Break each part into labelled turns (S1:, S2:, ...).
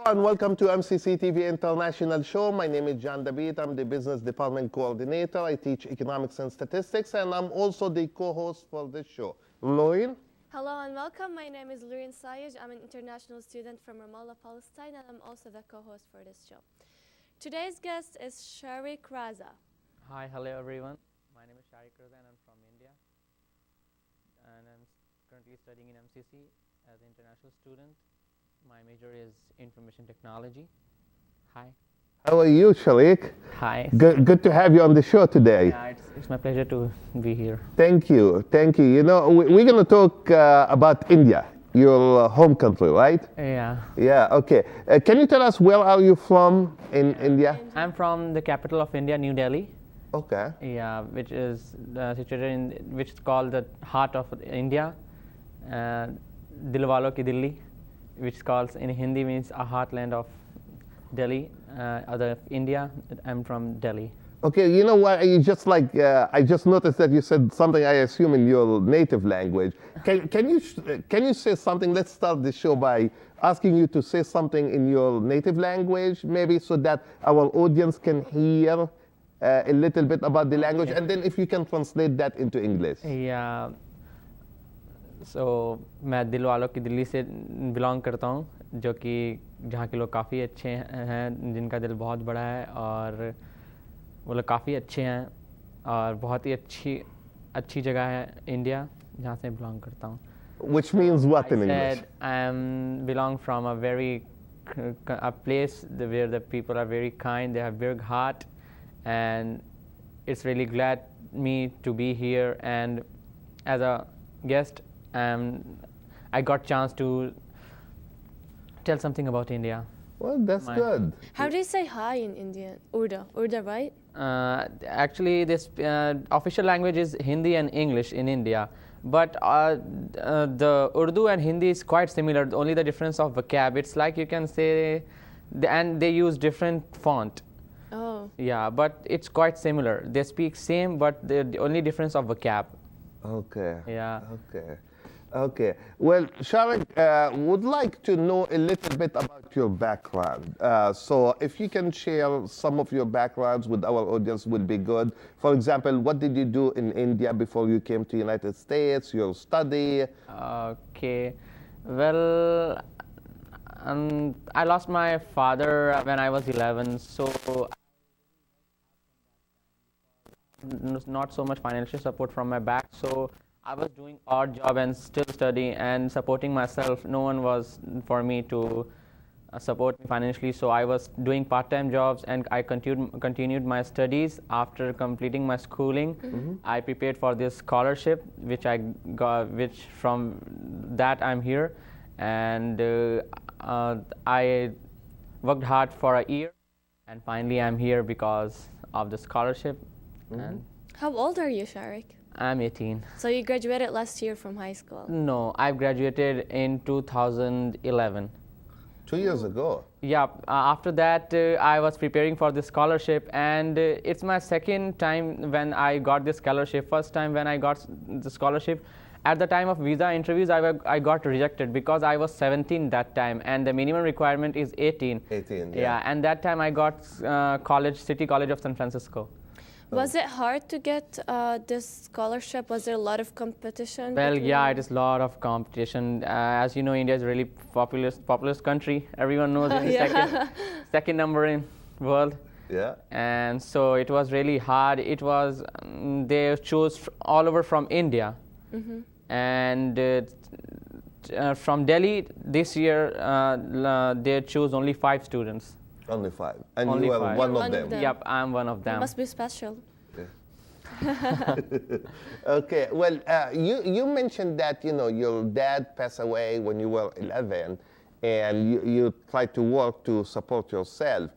S1: Hello and welcome to MCC TV International Show. My name is Dabeet. I'm the Business Department Coordinator. I teach Economics and Statistics, and I'm also the co-host for this show. Loureen?
S2: Hello and welcome. My name is Loureen Sayej. I'm an international student from Ramallah, Palestine, and I'm also the co-host for this show. Today's guest is Sharique Raza.
S3: Hi, hello everyone. My name is Sharique Raza and I'm from India. And I'm currently studying in MCC as an international student. My major is information technology. Hi.
S1: How are you, Sharique?
S3: Hi.
S1: Good to have you on the show today.
S3: Yeah, it's my pleasure to be here.
S1: Thank you. Thank you. You know, we're going to talk about India, your home country, right?
S3: Yeah.
S1: Yeah, okay. Can you tell us where are you from in India?
S3: I'm from the capital of India, New Delhi.
S1: Okay.
S3: Yeah, which is situated in, which is called the heart of India. Dil Walon ki Delhi, which is called in Hindi means a heartland of Delhi, other India. I'm from Delhi.
S1: Okay, you know what? You just like I just noticed that you said something I assume in your native language. Can you say something? Let's start the show by asking you to say something in your native language, maybe, so that our audience can hear a little bit about the language, and then if you can translate that into English.
S3: Yeah. So मैं दिल वालों की दिल्ली से belong करता हूँ, जो कि जहाँ के लोग काफ़ी अच्छे हैं, जिनका दिल बहुत बड़ा है और वो लोग काफ़ी अच्छे हैं और बहुत ही अच्छी जगह है इंडिया, जहाँ से बिलोंग करता हूँ.
S1: Which means what in English?
S3: I belong from a place where the people are very kind, they have big heart, and it's really glad me to be here, and as a guest I got chance to tell something about India.
S1: Well, that's good.
S2: How do you say hi in Indian? Urdu, right?
S3: Actually, this official language is Hindi and English in India, but the Urdu and Hindi is quite similar. Only the difference of vocab. It's like you can say, and they use different font.
S2: Oh.
S3: Yeah, but it's quite similar. They speak same, but the only difference of vocab.
S1: Okay.
S3: Yeah.
S1: Okay. Okay. Well, Sharique, would like to know a little bit about your background. So if you can share some of your backgrounds with our audience would be good. For example, what did you do in India before you came to United States, your study?
S3: Okay. Well, I lost my father when I was 11, so not so much financial support from my back, so I was doing odd job and still studying and supporting myself. No one was for me to support me financially, so I was doing part-time jobs, and I continued my studies. After completing my schooling, I prepared for this scholarship, which I got, which from that I'm here, and I worked hard for a year, and finally I'm here because of the scholarship. And
S2: How old are you, Sharique?
S3: I'm 18.
S2: So you graduated last year from high school?
S3: No, I graduated in 2011.
S1: 2 years ago.
S3: Yeah, after that I was preparing for the scholarship, and it's my second time when I got this scholarship. First time when I got the scholarship, at the time of visa interviews I got rejected because I was 17 that time, and the minimum requirement is 18.
S1: 18,
S3: Yeah, and that time I got City College of San Francisco.
S2: Was it hard to get this scholarship? Was there a lot of competition?
S3: Well, yeah, it is a lot of competition. As you know, India is a really populous country. Everyone knows it's second number in world.
S1: Yeah.
S3: And so it was really hard. It was, they chose all over from India. And from Delhi this year, they chose only 5 students.
S1: Only 5. And
S3: Only
S1: you were
S3: 5.
S1: one
S2: You're
S1: of them.
S3: Yep, I'm one of
S2: You
S3: them.
S2: must be special.
S1: Okay. Well, you mentioned that, you know, your dad passed away when you were 11, and you tried to work to support yourself.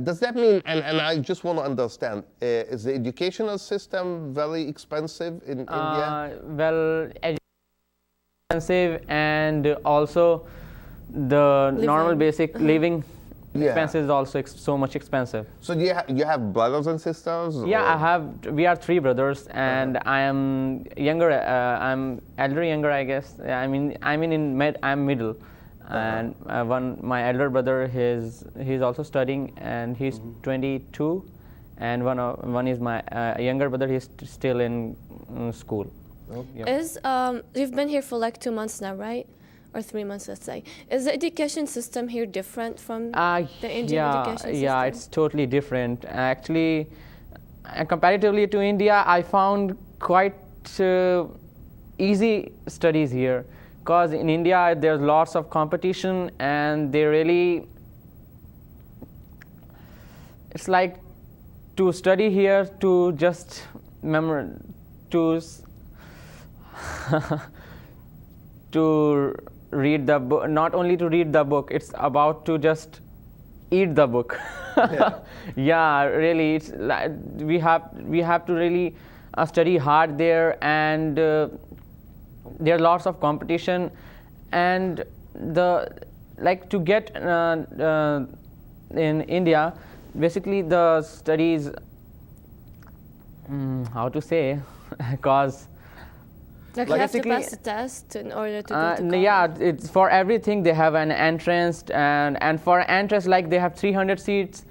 S1: Does that mean, and I just want to understand, is the educational system very expensive in India?
S3: Well, expensive, and also the normal basic living expenses is also so much expensive.
S1: So do you have brothers and sisters?
S3: Yeah, we are 3 brothers, and I am younger. I'm elder, younger, I guess. I'm middle. And my elder brother, he's also studying, and he's 22, and one is my younger brother. He's still in school.
S1: Oh.
S3: Yep.
S2: You've been here for like 2 months now, right? Or 3 months, let's say. Is the education system here different from the Indian education system?
S3: Yeah, it's totally different. Actually, comparatively to India, I found quite easy studies here. Because in India, there's lots of competition, and they really, it's like to study here, to just to read the book, not only to read the book, it's about to just eat the book.
S1: Yeah.
S3: Yeah, really, it's like we have to really study hard there, and there are lots of competition, and to get in India, basically the studies, how to say, because
S2: Like you have to pass the test in order to go to college?
S3: yeah, it's for everything they have an entrance, and for entrance, like they have 300 seats.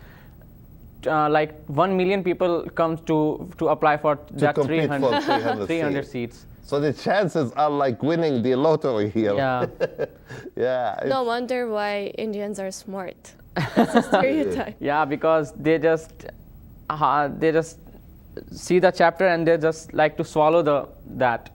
S3: Like 1 million people come to apply for that 300 seats.
S1: So the chances are like winning the lottery here.
S3: Yeah.
S1: Yeah.
S2: No wonder why Indians are smart. That's a stereotype.
S3: Yeah, because they just see the chapter and they just like to swallow that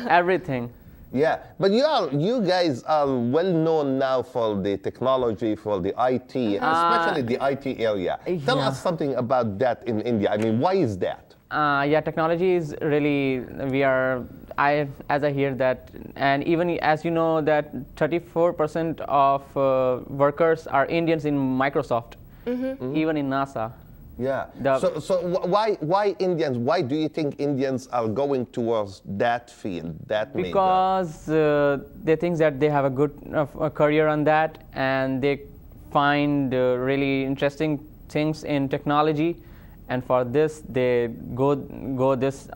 S3: everything.
S1: Yeah, but you guys are well known now for the technology, for the IT, especially the IT area. Tell us something about that in India. I mean, why is that?
S3: Yeah, technology is really, as I hear that, and even as you know that 34% of workers are Indians in Microsoft, even in NASA.
S1: Yeah. So why Indians? Why do you think Indians are going towards that field, that major?
S3: Because they think that they have a good career on that, and they find really interesting things in technology, and for this they go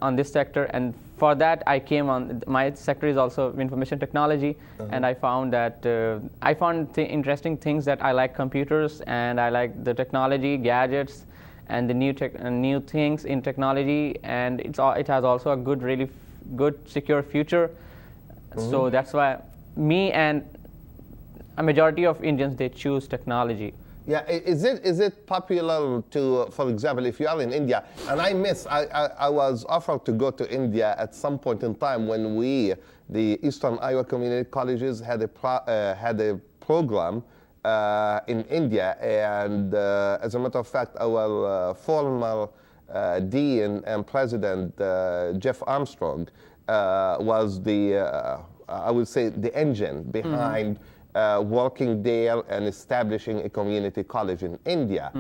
S3: on this sector. And for that I came on. My sector is also information technology, and I found that interesting things that I like computers, and I like the technology, gadgets, and the new things in technology, and it has also a really good secure future. So that's why me and a majority of Indians, they choose technology.
S1: Yeah, is it popular to, for example, if you are in India, and I was offered to go to India at some point in time when the Eastern Iowa Community Colleges had a program in India, and as a matter of fact, our former dean and president, Jeff Armstrong, was I would say, the engine behind working there and establishing a community college in India.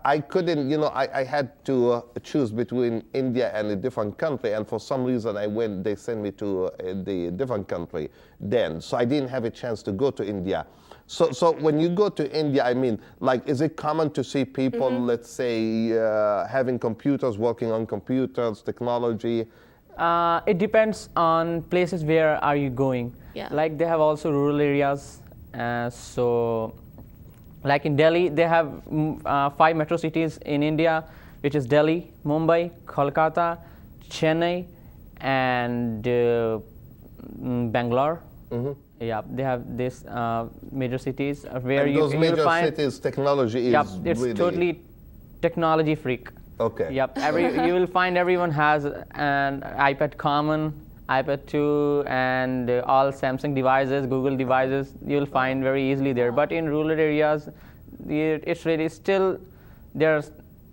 S1: I couldn't, I had to choose between India and a different country, and for some reason they sent me to the different country then, so I didn't have a chance to go to India. So when you go to India, I mean, like, is it common to see people, let's say, having computers, working on computers, technology?
S3: It depends on places where are you going.
S2: Yeah.
S3: Like they have also rural areas. So like in Delhi, they have 5 metro cities in India, which is Delhi, Mumbai, Kolkata, Chennai, and Bangalore. Yeah, they have these major cities where
S1: and
S3: you
S1: those major
S3: will find
S1: cities, technology is
S3: it's
S1: really
S3: totally technology freak.
S1: Okay.
S3: Yep. You will find everyone has an iPad Common, iPad 2, and all Samsung devices, Google devices. You'll find very easily there. But in rural areas, it's really still they're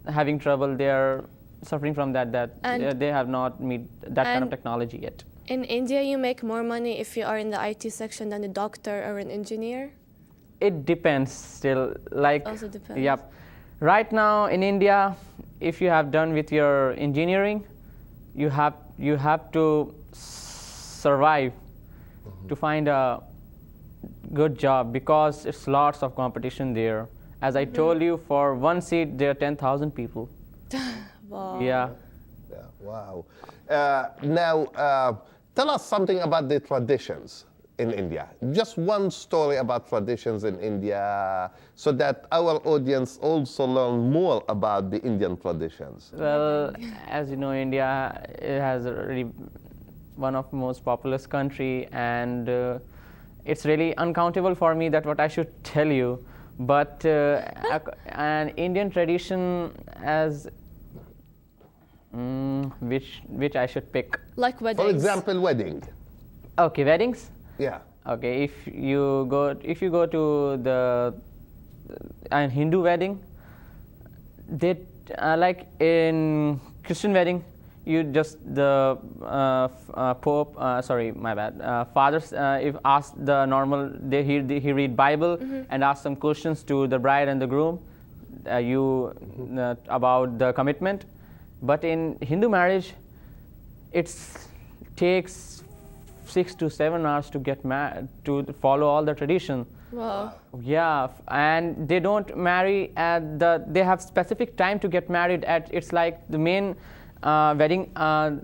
S3: having trouble. They're suffering from that. They have not met that kind of technology yet.
S2: In India, you make more money if you are in the IT section than a doctor or an engineer?
S3: It depends still. Like,
S2: also depends.
S3: Yep. Right now in India, if you have done with your engineering, you have to survive to find a good job, because it's lots of competition there. As I told you, for one seat there are 10,000 people.
S2: Wow.
S3: Yeah.
S1: Yeah, wow. Now, tell us something about the traditions. in India? Just one story about traditions in India so that our audience also learn more about the Indian traditions.
S3: Well, as you know, India it has a really one of the most populous country, and it's really uncountable for me that what I should tell you. But an Indian tradition as which I should pick.
S2: Like weddings.
S1: For example, wedding.
S3: Okay, weddings.
S1: Yeah.
S3: Okay, if you go to the Hindu wedding, they like in Christian wedding, you just the Pope. Sorry, my bad. Fathers, if ask the normal, he read Bible and ask some questions to the bride and the groom, about the commitment. But in Hindu marriage, it takes 6 to 7 hours to get married, to follow all the tradition.
S2: Wow.
S3: Yeah, and they don't marry at they have specific time to get married at. It's like the main wedding,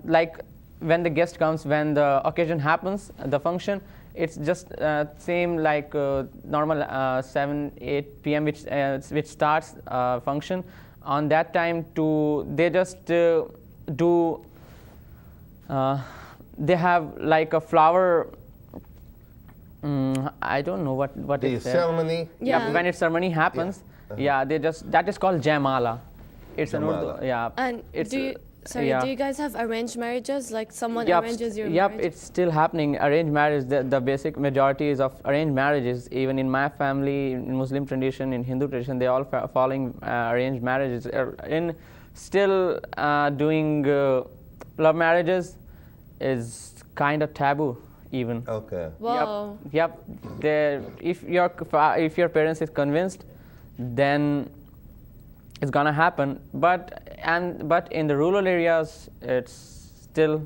S3: like when the guest comes, when the occasion happens, the function, it's just same like normal 7-8 p.m. which starts function. On that time, they just do. They have like a flower. I don't know what
S1: the
S3: it's
S1: ceremony.
S3: Yeah, when its ceremony happens, yeah, they just that is called Jaimala. It's an Urdu, yeah.
S2: And
S3: it's,
S2: do you guys have arranged marriages? Like someone arranges your
S3: Yep,
S2: marriage?
S3: it's still happening. Arranged marriage, the basic majority is of arranged marriages. Even in my family, in Muslim tradition, in Hindu tradition, they all following arranged marriages. In still doing love marriages is kind of taboo even.
S1: Okay.
S2: Wow.
S3: Yep. If your parents is convinced, then it's gonna happen. But in the rural areas, it's still.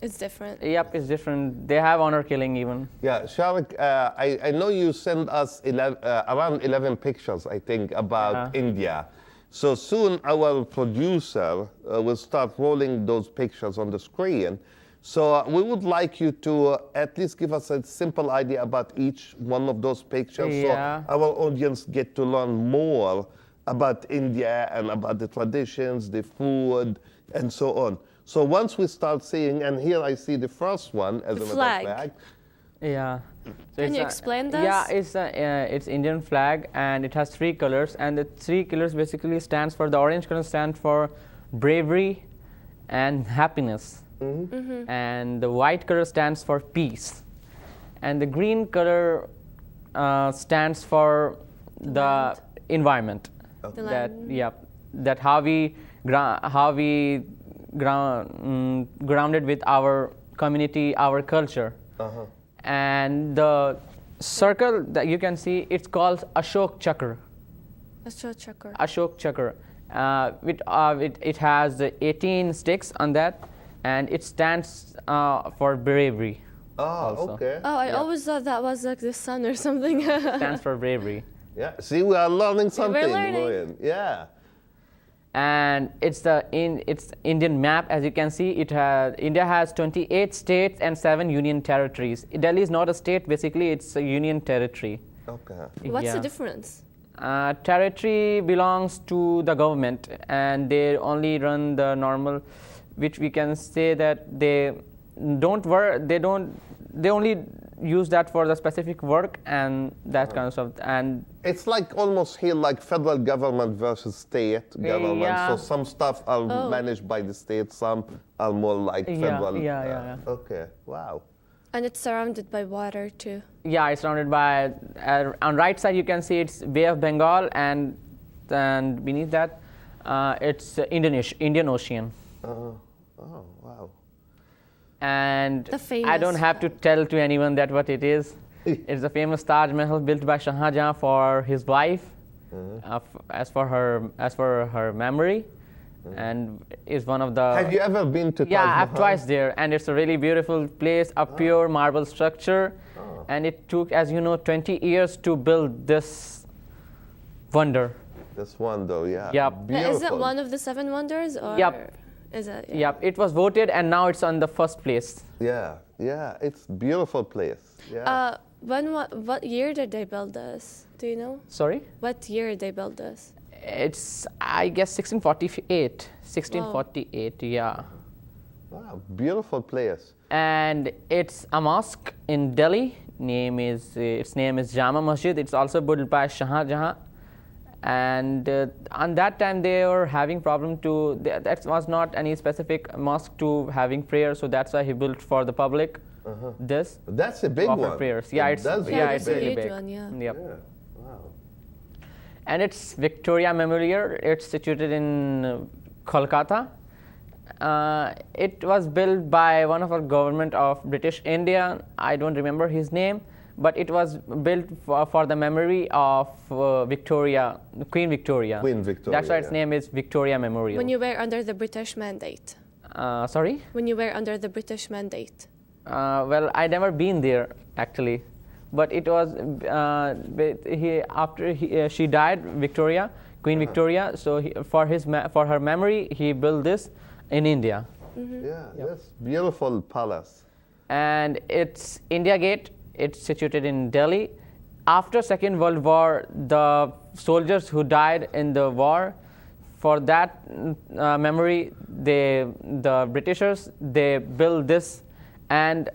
S2: It's different.
S3: Yep, it's different. They have honor killing even.
S1: Yeah, Sharique, I know you sent us around 11 pictures, I think, about India. So soon our producer will start rolling those pictures on the screen. So we would like you to at least give us a simple idea about each one of those pictures,
S3: Yeah.
S1: so our audience get to learn more about India and about the traditions, the food, and so on. So once we start seeing, and here I see the first one as a flag.
S3: Yeah. So
S2: Can you explain this?
S3: Yeah, it's Indian flag, and it has 3 colors, and the 3 colors basically stands for, the orange color stands for bravery and happiness, and the white color stands for peace, and the green color stands for the environment.
S2: The
S3: That
S2: land.
S3: that how we grounded with our community, our culture. And the circle that you can see, it's called Ashok Chakra. Ashok Chakra. It has 18 sticks on that, and it stands for bravery.
S1: Oh,
S3: also.
S1: okay.
S2: Oh, I always thought that was like the sun or something.
S3: Stands for bravery.
S1: Yeah, see, we are learning something,
S2: learning.
S1: Loureen. Yeah.
S3: And it's Indian map. As you can see, India has 28 states and 7 union territories. Delhi is not a state, basically it's a union territory.
S1: Okay.
S2: What's the difference?
S3: Territory belongs to the government, and they only run the normal, which we can say that they don't work. They only use that for the specific work and that kind of stuff. And
S1: it's like almost here like federal government versus state government.
S3: Yeah.
S1: So some stuff are managed by the state, some are more like federal.
S3: Yeah.
S1: Okay, wow.
S2: And it's surrounded by water too.
S3: Yeah, it's surrounded by, on right side you can see it's Bay of Bengal, and beneath that it's Indian Ocean.
S1: Oh, wow.
S3: And
S2: The famous
S3: I don't have to tell to anyone that what it is. It's the famous Taj Mahal built by Shah Jahan for his wife, as for her memory, and is one of the.
S1: Have you ever been to Taj
S3: Yeah,
S1: Mahal?
S3: I've twice there, and it's a really beautiful place, a pure marble structure, and it took, as you know, 20 years to build this wonder.
S1: This wonder, yeah.
S3: Yep.
S1: Beautiful.
S2: Is it one of the 7 wonders? Or
S3: Yep.
S2: Is it? Yeah.
S3: Yep, it was voted and now it's on the first place.
S1: Yeah, yeah, it's beautiful place. Yeah.
S2: What year did they build this? Do you know?
S3: Sorry?
S2: What year did they build this?
S3: It's, I guess, 1648. 1648, yeah.
S1: Wow, beautiful place.
S3: And it's a mosque in Delhi. Its name is Jama Masjid. It's also built by Shah Jahan. And on that time they were having problem to, that was not any specific mosque to having prayer, so that's why he built for the public this.
S1: That's a big
S3: offer
S1: one.
S3: prayers. Yeah, it's
S2: it's
S3: really
S2: a huge
S3: big.
S2: one, yeah.
S3: Yep.
S1: Yeah, wow.
S3: And it's Victoria Memorial. It's situated in Kolkata. It was built by one of our government of British India. I don't remember his name, but it was built for the memory of Victoria, Queen Victoria.
S1: Queen Victoria.
S3: That's why its name is Victoria Memorial.
S2: When you were under the British mandate.
S3: Sorry?
S2: When you were under the British mandate.
S3: Well, I never been there actually, but it was she died, Victoria, Queen Victoria. So for her memory, he built this in India.
S1: Yeah, that's beautiful palace.
S3: And it's India Gate. It's situated in Delhi. After Second World War, the soldiers who died in the war, for that memory, the Britishers, they built this. And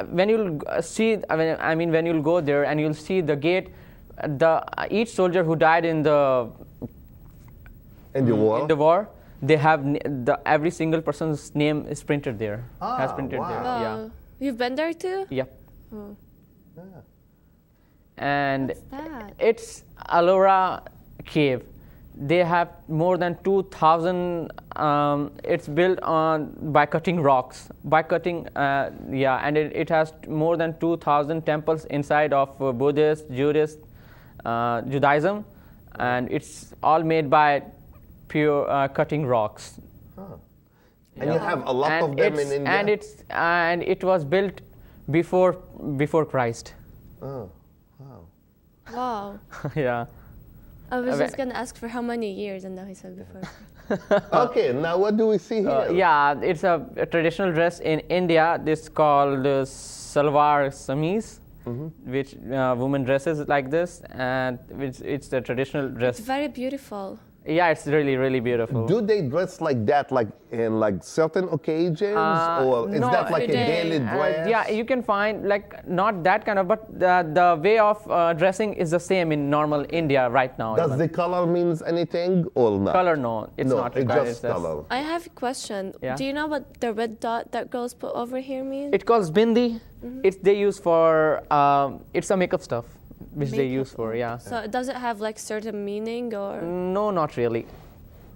S3: when you'll see, when you'll go there and you'll see the gate, each soldier who died in the war, they have every single person's name is printed there. Has printed there. Yeah.
S2: You've been there too?
S3: Yep.
S2: Oh.
S1: Yeah.
S3: And
S2: What's that?
S3: it's Ellora Cave. They have more than 2,000. It's built by cutting rocks. And it has more than 2,000 temples inside of Buddhist, Judaism, and it's all made by pure cutting rocks.
S1: And you have a lot of them in India?
S3: And it was built before Christ.
S1: Oh, wow.
S2: Wow.
S3: Yeah.
S2: I was just going to ask for how many years, and now he said before.
S1: Okay, now what do we see here?
S3: Yeah, it's a traditional dress in India. This called Salwar kameez, which women dresses like this, and it's the traditional dress.
S2: It's very beautiful.
S3: Yeah, it's really, really beautiful.
S1: Do they dress like that, like in like certain occasions, or is
S3: no,
S1: that like a
S2: today,
S1: daily dress?
S3: Yeah, you can find like not that kind of, but the way of dressing is the same in normal India right now.
S1: Does the color means anything or not?
S3: Color? No, it's
S1: no,
S3: not.
S1: it's
S3: required.
S1: just color.
S2: I have a question.
S3: Yeah?
S2: Do you know what the red dot that girls put over here means?
S3: It calls bindi. They use for it's a makeup stuff which they use for. Yeah.
S2: So does it have like certain meaning or?
S3: No, not really.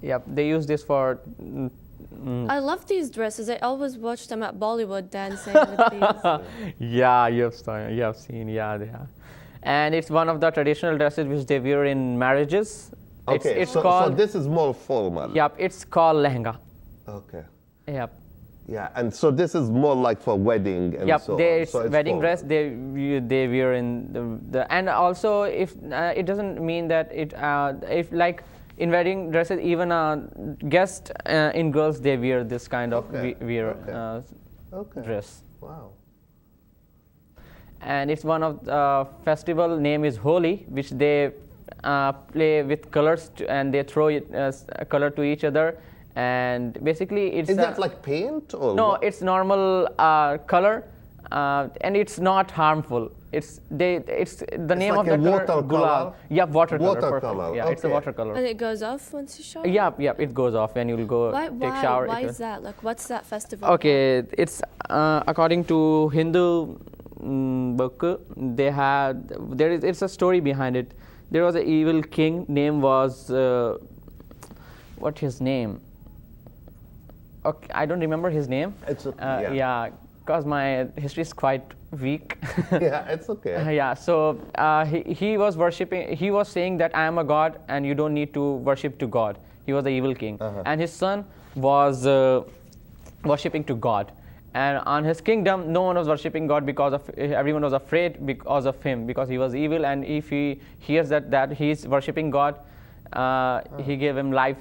S3: Yep, they use this for.
S2: I love these dresses. I always watch them at Bollywood dancing with these.
S3: Yeah, you have seen. Yeah, they have. And it's one of the traditional dresses which they wear in marriages.
S1: Okay,
S3: it's
S1: so
S3: called.
S1: this is more formal.
S3: Yep, it's called lehenga.
S1: Okay.
S3: Yep.
S1: Yeah, and so this is more like for wedding and
S3: Yep,
S1: so on.
S3: it's
S1: So it's
S3: wedding
S1: formal.
S3: dress. They wear in the and also if it doesn't mean that if like in wedding dresses even guest in girls they wear this kind of dress.
S1: Wow.
S3: And it's one of the festival name is Holi, which they play with colors and they throw color to each other. And basically, it's
S1: Is that like paint or
S3: no?
S1: what?
S3: It's normal color, and it's not harmful. It's the name
S1: like
S3: of
S1: a
S3: the color
S1: watercolor?
S3: gulab. Yeah, watercolor.
S1: Watercolor,
S3: Perfect. Yeah, it's a
S1: okay.
S3: watercolor.
S2: And it goes off once you shower?
S3: Yeah, it goes off when you'll go take shower.
S2: Why is that? Like, what's that festival?
S3: Okay, it's according to Hindu book. It's a story behind it. There was an evil king. Name was what his name? Okay, I don't remember his name.
S1: It's
S3: yeah, because my history is quite weak.
S1: Yeah, it's okay.
S3: Yeah, so he was worshipping. He was saying that I am a god, and you don't need to worship to God. He was the evil king, and his son was worshipping to God. And on his kingdom, no one was worshipping God because of everyone was afraid because of him, because he was evil. And if he hears that he is worshipping God, he gave him life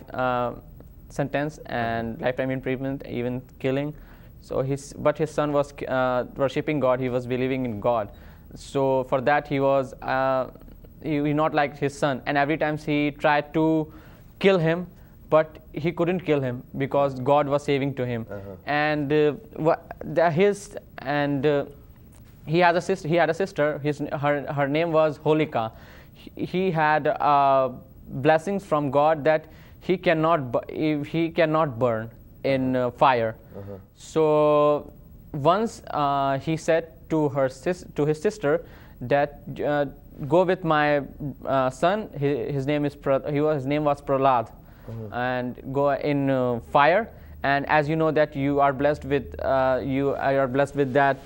S3: sentence and lifetime imprisonment, even killing. So but his son was worshipping God. He was believing in God. So for that he was he not like his son. And every time he tried to kill him, but he couldn't kill him because God was saving to him. And he had a sister. He had a sister. Her name was Holika. He had blessings from God that he cannot burn in fire. So once he said to his sister that go with my son. His name was Prahlad, and go in fire. And as you know that you are blessed with that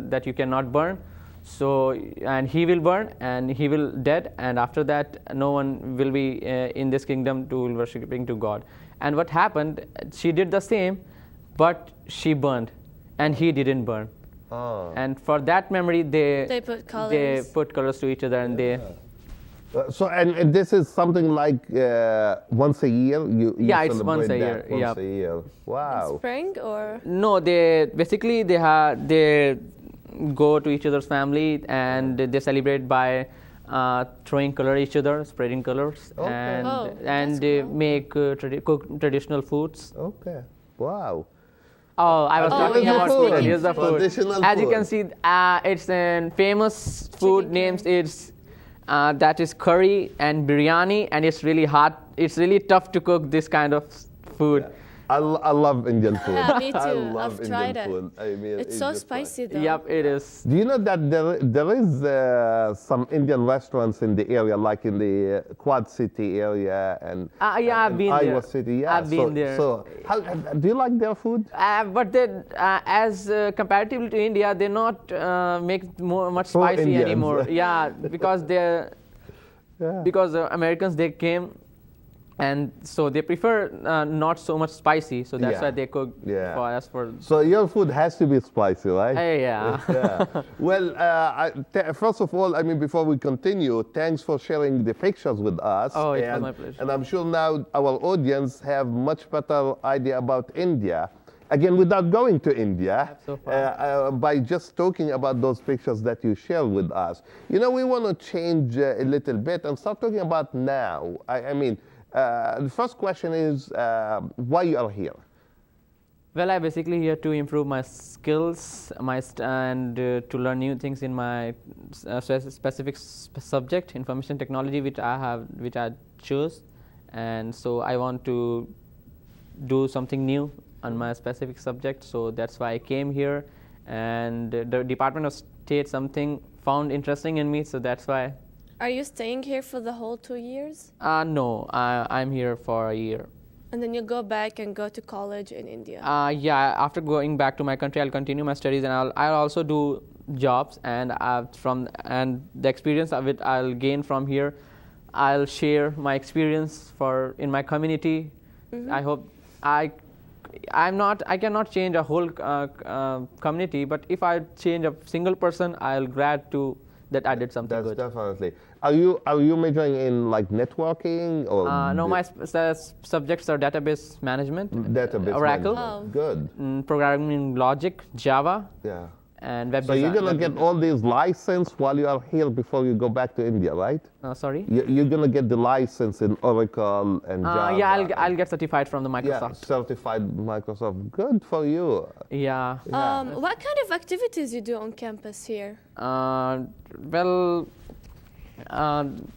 S3: that you cannot burn. So and he will burn and he will dead, and after that no one will be in this kingdom to worshiping to God. And what happened? She did the same, but she burned, and he didn't burn. And for that memory, they put colors to each other, and they.
S1: So and this is something like once a year. You
S3: it's once a year.
S1: Once a year. Wow.
S2: In spring or
S3: no? They go to each other's family and they celebrate by throwing color at each other, spreading colors, and they make cook traditional foods.
S1: Okay. Wow.
S3: Oh, I was talking about food. Here's the food. As you can see, it's a famous food names. It's that is curry and biryani, and it's really hot. It's really tough to cook this kind of food.
S1: Yeah. I love Indian food.
S2: Yeah, me too.
S1: I love
S2: I've
S1: Indian
S2: tried
S1: food.
S2: it.
S1: I mean,
S2: it's so spicy though.
S3: Yep, it is.
S1: Do you know that there is some Indian restaurants in the area, like in the Quad City area and
S3: I've been
S1: Iowa
S3: there.
S1: City? Yeah,
S3: I've been there.
S1: So, do you like their food?
S3: But they, as comparatively to India, they not make much spicy
S1: Indians.
S3: anymore. Yeah, because because Americans they came. And so they prefer not so much spicy, so that's why they cook for us.
S1: So your food has to be spicy, right?
S3: Yeah.
S1: Well, first of all, I mean, before we continue, thanks for sharing the pictures with us.
S3: Oh, it was my pleasure.
S1: And I'm sure now our audience have much better idea about India. Again, without going to India, by just talking about those pictures that you share with us. You know, we want to change a little bit and start talking about now. I mean, the first question is why you are here?
S3: Well, I'm basically here to improve my skills, and to learn new things in my specific subject, information technology, which I chose, and so I want to do something new on my specific subject. So that's why I came here, and the Department of State found interesting in me. So that's why.
S2: Are you staying here for the whole 2 years?
S3: No, I'm here for a year.
S2: And then you go back and go to college in India?
S3: Yeah, after going back to my country, I'll continue my studies, and I'll also do jobs, and the experience of it I'll gain from here, I'll share my experience in my community. I hope I cannot change a whole community, but if I change a single person, I'll glad to that I did something good.
S1: That's definitely. Are you majoring in like networking or?
S3: No, my subjects are database management,
S1: management.
S3: Oracle,
S1: Good.
S3: Programming logic, Java, and web design.
S1: So you're gonna get all these license while you are here before you go back to India, right?
S3: Sorry.
S1: You're gonna get the license in Oracle and Java.
S3: Yeah, I'll get certified from the Microsoft.
S1: Yeah, certified Microsoft. Good for you.
S3: Yeah.
S2: What kind of activities you do on campus here?
S3: Well,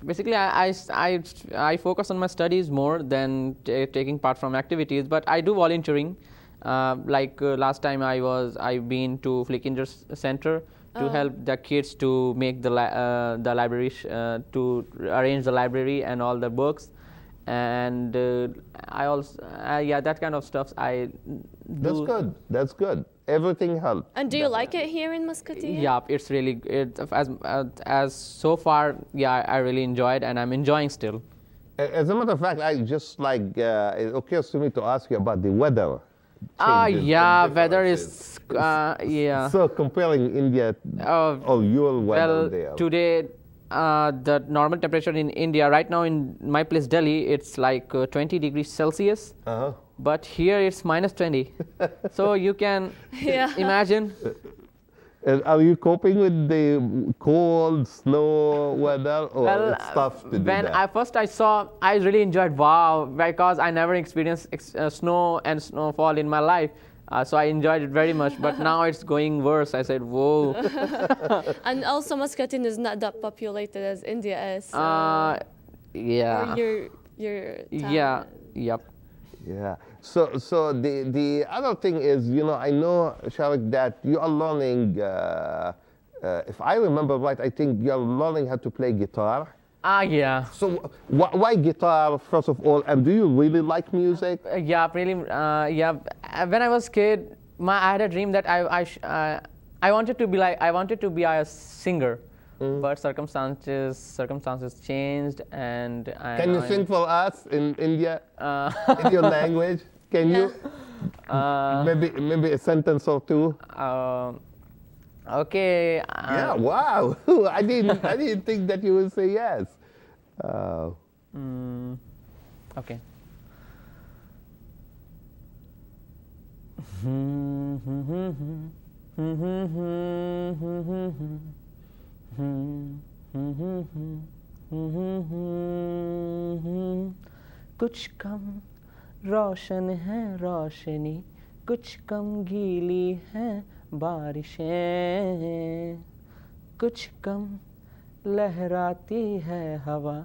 S3: basically I focus on my studies more than taking part from activities, but I do volunteering. Last time I've been to Flickinger Center to help the kids to make the library, to arrange the library and all the books, and I also that kind of stuff I do.
S1: That's good. Everything helps.
S2: And do you like it here in Muscatine?
S3: Yeah, it's really as so far. Yeah, I really enjoyed, and I'm enjoying still.
S1: As a matter of fact, I just it occurs to me to ask you about the weather.
S3: Weather is
S1: So comparing India or your weather there.
S3: Today the normal temperature in India, right now in my place Delhi, it's like 20 degrees Celsius. But here it's minus 20. So you can imagine.
S1: And are you coping with the cold, snow weather, or it's tough to do
S3: when
S1: that?
S3: I saw, I really enjoyed, wow, because I never experienced snow and snowfall in my life. So I enjoyed it very much, but now it's going worse. I said, whoa.
S2: And also Muscatin is not that populated as India is. So
S3: Yeah.
S2: or your town.
S3: Yeah. Yep.
S1: Yeah. So the other thing is, you know, I know, Sharique, that you are learning, if I remember right, I think you're learning how to play guitar.
S3: Yeah.
S1: So why guitar, first of all, and do you really like music?
S3: Yeah, really. Yeah. When I was kid, I had a dream that I wanted to be a singer, but circumstances changed, and
S1: Can you sing for us in India, in your language? Can you? Maybe a sentence or two.
S3: Okay.
S1: Yeah. Wow. I didn't think that you would say yes.
S3: Okay. कुछ कम रोशन है रोशनी, कुछ कम गीली है बारिशें, कुछ कम लहराती है हवा,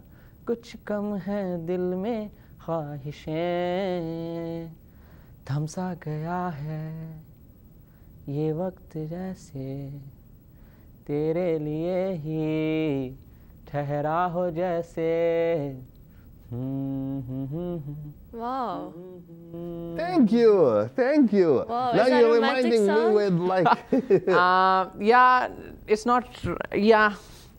S3: कुछ कम है दिल में ख्वाहिशें, थम सा गया है ये वक्त जैसे तेरे लिए ही ठहरा हो जैसे.
S2: Wow.
S1: Thank you.
S2: Wow,
S1: Now
S2: is that
S1: you're
S2: a romantic
S1: reminding me
S2: song?
S1: with like.
S3: Yeah, it's not. Yeah.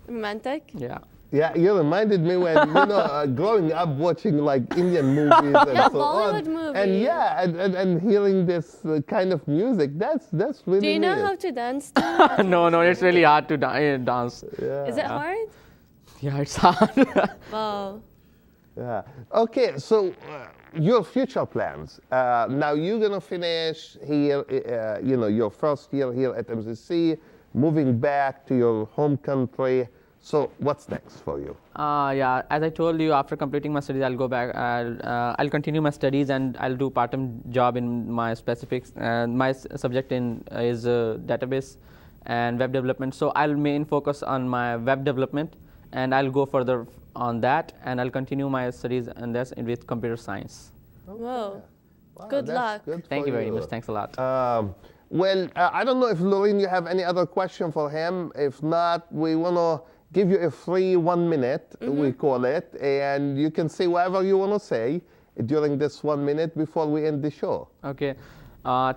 S2: Romantic?
S3: Yeah.
S1: Yeah, you reminded me when, you know, growing up watching like Indian movies and
S2: Yeah,
S1: so on.
S2: Bollywood movies.
S1: And yeah, and hearing this kind of music, that's really
S2: Do you know
S1: neat.
S2: how to dance too?
S3: No, it's really hard to dance.
S1: Yeah.
S2: Is it hard?
S3: Yeah, it's hard.
S2: Wow.
S1: Yeah. Okay, so your future plans. Now you're gonna finish here, you know, your first year here at MCC, moving back to your home country. So what's next for you?
S3: Yeah, as I told you, after completing my studies, I'll go back. I'll continue my studies and I'll do part-time job in my specifics. My subject is database and web development. So I'll main focus on my web development, and I'll go further on that, and I'll continue my studies and that's with computer science.
S2: Whoa.
S1: Wow,
S2: Good
S1: that's
S2: luck.
S1: good
S3: Thank
S1: for
S3: you very much. Thanks a lot.
S1: Well, I don't know if Loureen, you have any other question for him. If not, we want to give you a free 1 minute, we call it, and you can say whatever you want to say during this 1 minute before we end the show.
S3: Okay.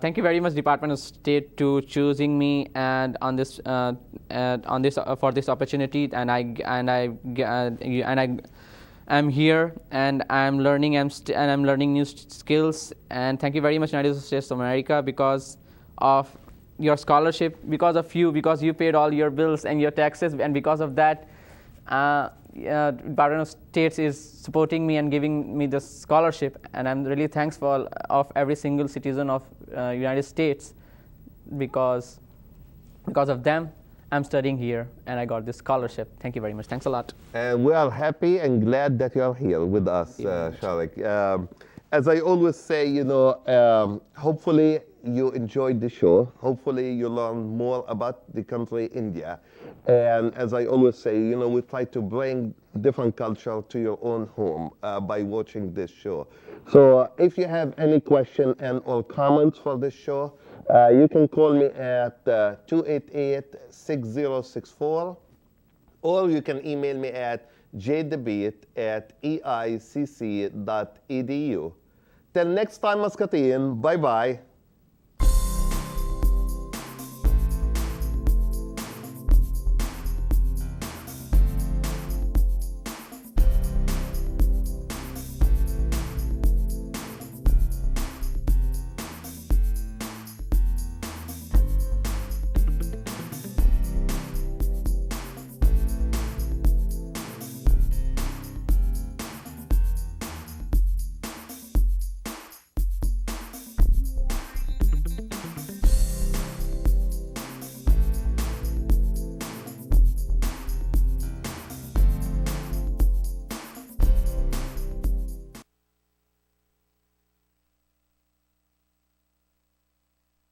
S3: Thank you very much, Department of State, to choosing me and on this for this opportunity. And I'm here and I'm learning. I'm learning new skills. And thank you very much, United States of America, because of your scholarship, because of you, because you paid all your bills and your taxes, and because of that, Department of State is supporting me and giving me the scholarship, and I'm really thankful of every single citizen of United States, because of them, I'm studying here and I got this scholarship. Thank you very much. Thanks a lot.
S1: And we are happy and glad that you are here with us, Sharique. As I always say, you know, hopefully you enjoyed the show. Hopefully you learned more about the country India. And as I always say, you know, we try to bring different culture to your own home by watching this show. So if you have any question and or comments for this show, you can call me at 288-6064, or you can email me at jdabeet@eicc.edu. Till next time, Muscatin, bye-bye.